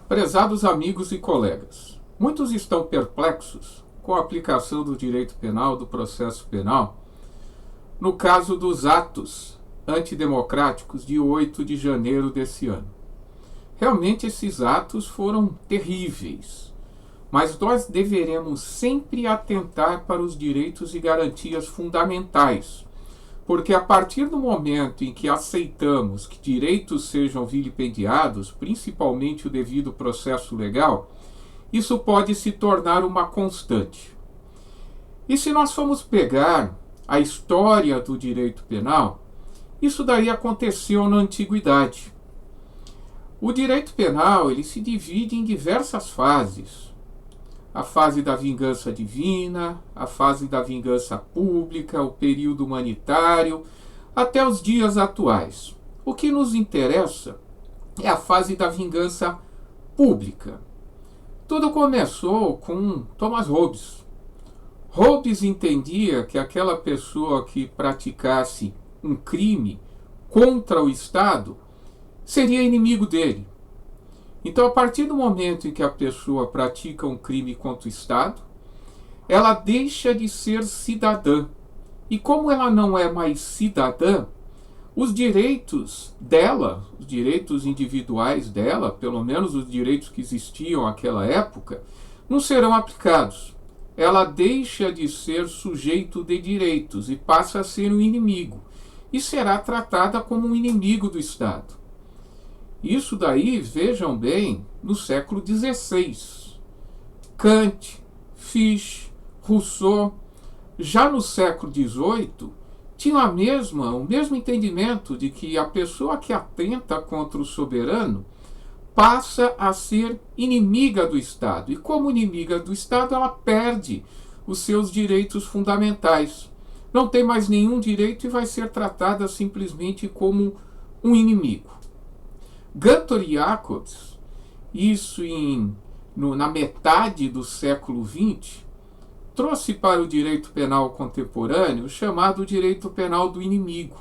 Prezados amigos e colegas, muitos estão perplexos com a aplicação do direito penal, do processo penal, no caso dos atos antidemocráticos de 8 de janeiro desse ano. Realmente esses atos foram terríveis, mas nós deveremos sempre atentar para os direitos e garantias fundamentais, porque a partir do momento em que aceitamos que direitos sejam vilipendiados, principalmente o devido processo legal, isso pode se tornar uma constante. E se nós formos pegar a história do direito penal, isso daí aconteceu na antiguidade. O direito penal ele se divide em diversas fases. A fase da vingança divina, a fase da vingança pública, o período humanitário, até os dias atuais. O que nos interessa é a fase da vingança pública. Tudo começou com Thomas Hobbes. Hobbes entendia que aquela pessoa que praticasse um crime contra o Estado seria inimigo dele. Então, a partir do momento em que a pessoa pratica um crime contra o Estado, ela deixa de ser cidadã. E como ela não é mais cidadã, os direitos dela, os direitos individuais dela, pelo menos os direitos que existiam naquela época, não serão aplicados. Ela deixa de ser sujeito de direitos e passa a ser um inimigo. E será tratada como um inimigo do Estado. Isso daí, vejam bem, no século XVI. Kant, Fichte, Rousseau, já no século XVIII, tinham o mesmo entendimento de que a pessoa que atenta contra o soberano passa a ser inimiga do Estado. E como inimiga do Estado, ela perde os seus direitos fundamentais. Não tem mais nenhum direito e vai ser tratada simplesmente como um inimigo. Gunther Jacobs, isso na metade do século XX, trouxe para o direito penal contemporâneo o chamado direito penal do inimigo.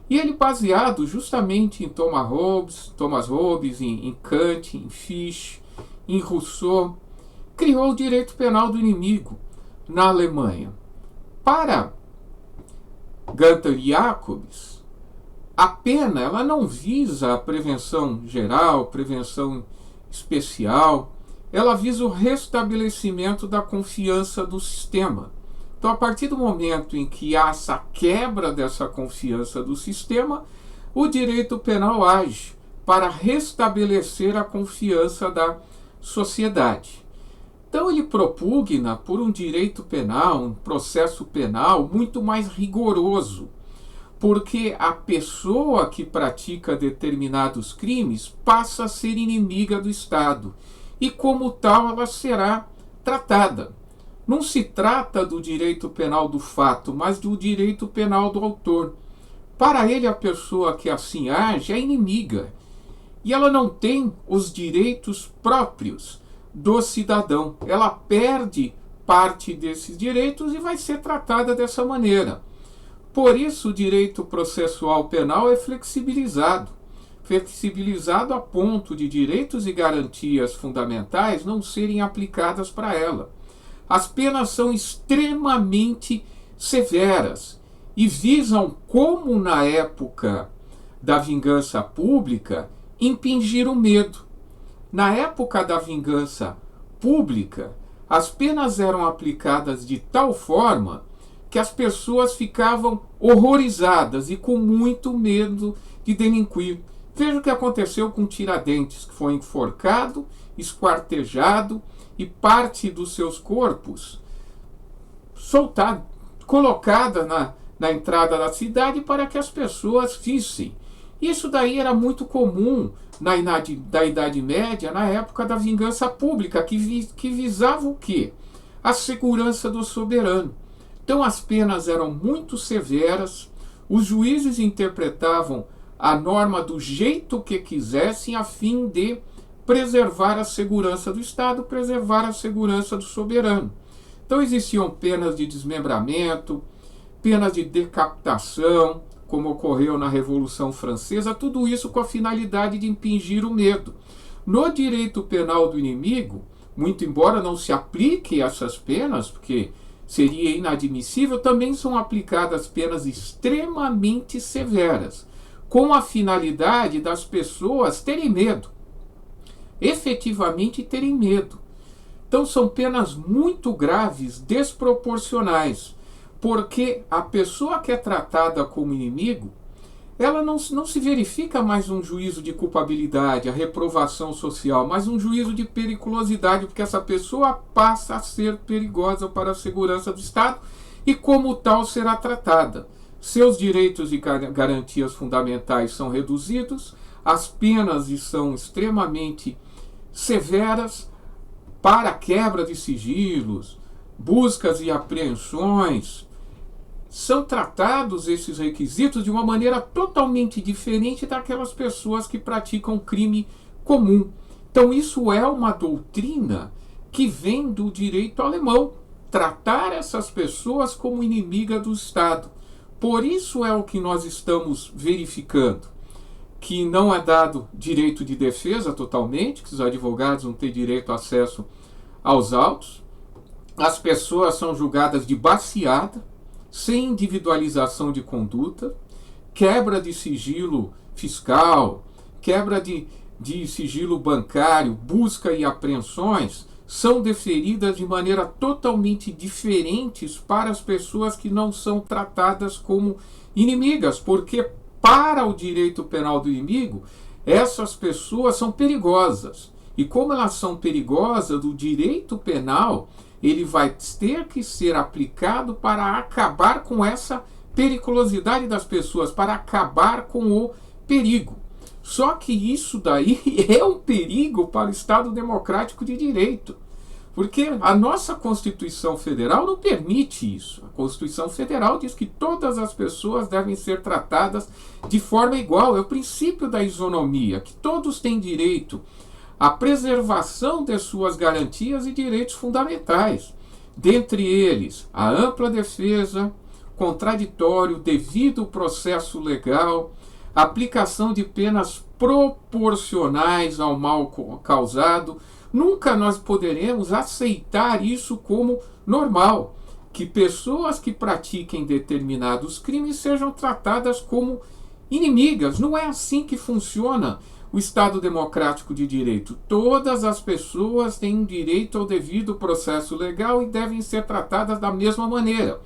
E ele, baseado justamente em Thomas Hobbes, em Kant, em Fichte, em Rousseau, criou o direito penal do inimigo na Alemanha. Para Gunther Jacobs, a pena ela não visa a prevenção geral, prevenção especial, ela visa o restabelecimento da confiança do sistema. Então, a partir do momento em que há essa quebra dessa confiança do sistema, o direito penal age para restabelecer a confiança da sociedade. Então, ele propugna por um direito penal, um processo penal muito mais rigoroso, porque a pessoa que pratica determinados crimes passa a ser inimiga do Estado e, como tal, ela será tratada. Não se trata do direito penal do fato, mas do direito penal do autor. Para ele, a pessoa que assim age é inimiga e ela não tem os direitos próprios do cidadão. Ela perde parte desses direitos e vai ser tratada dessa maneira. Por isso, o direito processual penal é flexibilizado a ponto de direitos e garantias fundamentais não serem aplicadas para ela. As penas são extremamente severas e visam, como na época da vingança pública, impingir o medo. Na época da vingança pública, as penas eram aplicadas de tal forma que as pessoas ficavam horrorizadas e com muito medo de delinquir. Veja o que aconteceu com Tiradentes, que foi enforcado, esquartejado e parte dos seus corpos colocada na entrada da cidade para que as pessoas vissem. Isso daí era muito comum da Idade Média, na época da vingança pública, que visava o quê? A segurança do soberano. Então as penas eram muito severas, os juízes interpretavam a norma do jeito que quisessem a fim de preservar a segurança do Estado, preservar a segurança do soberano. Então existiam penas de desmembramento, penas de decapitação, como ocorreu na Revolução Francesa, tudo isso com a finalidade de impingir o medo. No direito penal do inimigo, muito embora não se aplique essas penas, porque seria inadmissível, também são aplicadas penas extremamente severas, com a finalidade das pessoas terem medo, efetivamente terem medo. Então são penas muito graves, desproporcionais, porque a pessoa que é tratada como inimigo, ela não se verifica mais um juízo de culpabilidade, a reprovação social, mas um juízo de periculosidade, porque essa pessoa passa a ser perigosa para a segurança do Estado e como tal será tratada. Seus direitos e garantias fundamentais são reduzidos, as penas são extremamente severas para quebra de sigilos, buscas e apreensões. São tratados esses requisitos de uma maneira totalmente diferente daquelas pessoas que praticam crime comum. Então isso é uma doutrina que vem do direito alemão, tratar essas pessoas como inimiga do Estado. Por isso é o que nós estamos verificando, que não é dado direito de defesa totalmente, que os advogados não têm direito a acesso aos autos, as pessoas são julgadas de baseada, sem individualização de conduta, quebra de sigilo fiscal, quebra de sigilo bancário, busca e apreensões são deferidas de maneira totalmente diferentes para as pessoas que não são tratadas como inimigas, porque para o direito penal do inimigo, essas pessoas são perigosas. E como elas são perigosas, o direito penal ele vai ter que ser aplicado para acabar com essa periculosidade das pessoas, para acabar com o perigo. Só que isso daí é um perigo para o Estado democrático de direito, porque a nossa Constituição Federal não permite isso. A Constituição Federal diz que todas as pessoas devem ser tratadas de forma igual. É o princípio da isonomia, que todos têm direito a preservação de suas garantias e direitos fundamentais, dentre eles a ampla defesa, contraditório, devido processo legal, aplicação de penas proporcionais ao mal causado. Nunca nós poderemos aceitar isso como normal, que pessoas que pratiquem determinados crimes sejam tratadas como inimigas. Não é assim que funciona o Estado democrático de direito. Todas as pessoas têm direito ao devido processo legal e devem ser tratadas da mesma maneira.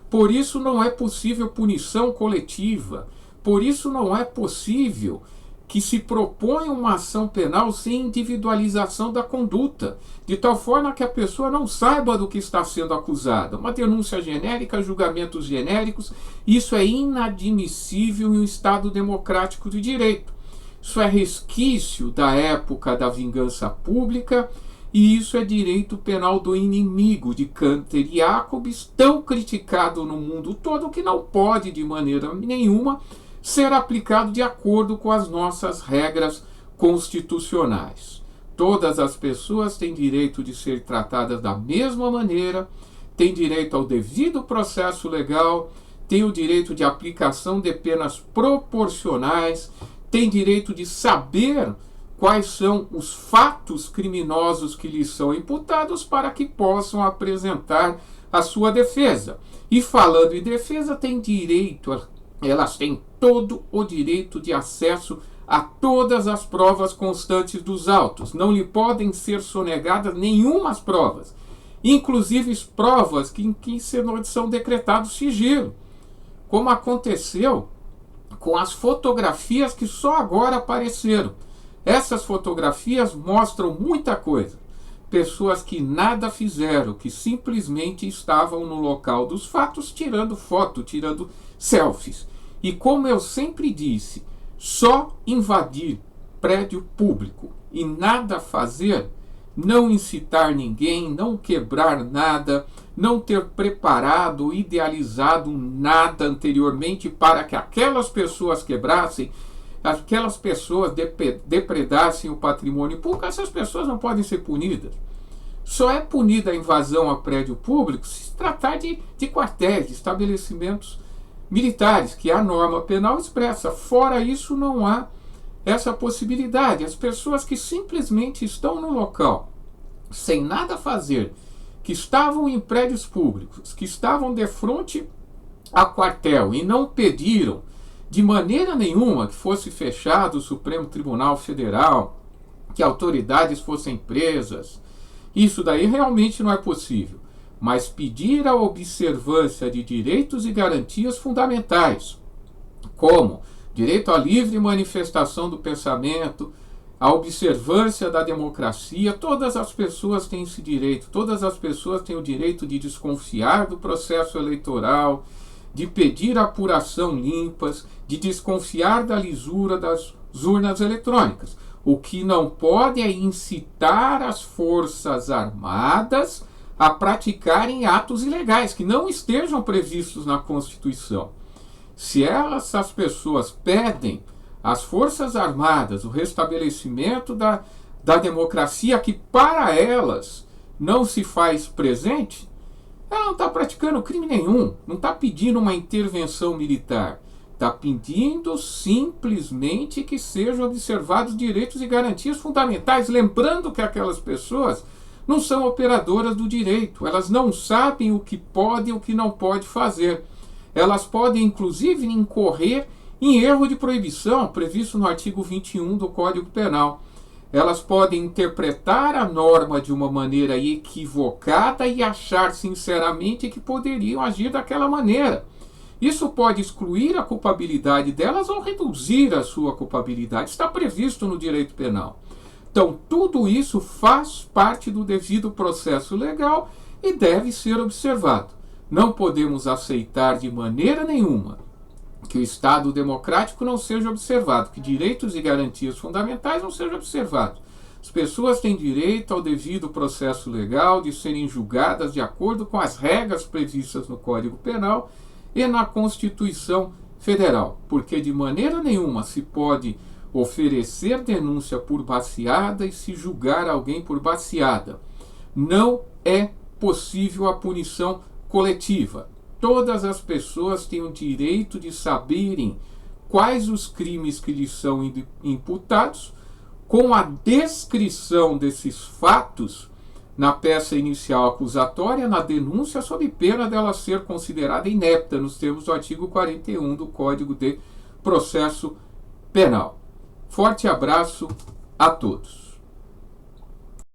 Por isso não é possível punição coletiva. Por isso não é possível que se proponha uma ação penal sem individualização da conduta, de tal forma que a pessoa não saiba do que está sendo acusada. Uma denúncia genérica, julgamentos genéricos, isso é inadmissível em um Estado democrático de direito. Isso é resquício da época da vingança pública e isso é direito penal do inimigo de Canter e Jacobs, tão criticado no mundo todo, que não pode de maneira nenhuma ser aplicado de acordo com as nossas regras constitucionais. Todas as pessoas têm direito de ser tratadas da mesma maneira, têm direito ao devido processo legal, têm o direito de aplicação de penas proporcionais, tem direito de saber quais são os fatos criminosos que lhes são imputados para que possam apresentar a sua defesa. E falando em defesa, tem direito, elas têm todo o direito de acesso a todas as provas constantes dos autos. Não lhe podem ser sonegadas nenhumas provas, inclusive provas que são decretados sigilo, como aconteceu com as fotografias que só agora apareceram. Essas fotografias mostram muita coisa. Pessoas que nada fizeram, que simplesmente estavam no local dos fatos tirando foto, tirando selfies. E como eu sempre disse, só invadir prédio público e nada fazer, não incitar ninguém, não quebrar nada, não ter preparado ou idealizado nada anteriormente para que aquelas pessoas quebrassem, aquelas pessoas depredassem o patrimônio público, essas pessoas não podem ser punidas. Só é punida a invasão a prédio público se tratar de quartéis, de estabelecimentos militares, que a norma penal expressa. Fora isso, não há essa possibilidade. As pessoas que simplesmente estão no local, sem nada fazer, que estavam em prédios públicos, que estavam de frente a quartel e não pediram de maneira nenhuma que fosse fechado o Supremo Tribunal Federal, que autoridades fossem presas, isso daí realmente não é possível. Mas pedir a observância de direitos e garantias fundamentais, como direito à livre manifestação do pensamento, a observância da democracia, todas as pessoas têm esse direito, todas as pessoas têm o direito de desconfiar do processo eleitoral, de pedir apuração limpas, de desconfiar da lisura das urnas eletrônicas. O que não pode é incitar as Forças Armadas a praticarem atos ilegais que não estejam previstos na Constituição. Se essas pessoas pedem às Forças Armadas o restabelecimento da democracia que para elas não se faz presente, ela não está praticando crime nenhum, não está pedindo uma intervenção militar, está pedindo simplesmente que sejam observados direitos e garantias fundamentais, lembrando que aquelas pessoas não são operadoras do direito, elas não sabem o que pode e o que não pode fazer. Elas podem, inclusive, incorrer em erro de proibição, previsto no artigo 21 do Código Penal. Elas podem interpretar a norma de uma maneira equivocada e achar sinceramente que poderiam agir daquela maneira. Isso pode excluir a culpabilidade delas ou reduzir a sua culpabilidade. Está previsto no direito penal. Então, tudo isso faz parte do devido processo legal e deve ser observado. Não podemos aceitar de maneira nenhuma que o Estado democrático não seja observado, que direitos e garantias fundamentais não sejam observados. As pessoas têm direito ao devido processo legal, de serem julgadas de acordo com as regras previstas no Código Penal e na Constituição Federal, porque de maneira nenhuma se pode oferecer denúncia por baseada e se julgar alguém por baseada. Não é possível a punição coletiva. Todas as pessoas têm o direito de saberem quais os crimes que lhes são imputados, com a descrição desses fatos na peça inicial acusatória, na denúncia, sob pena dela ser considerada inepta, nos termos do artigo 41 do Código de Processo Penal. Forte abraço a todos.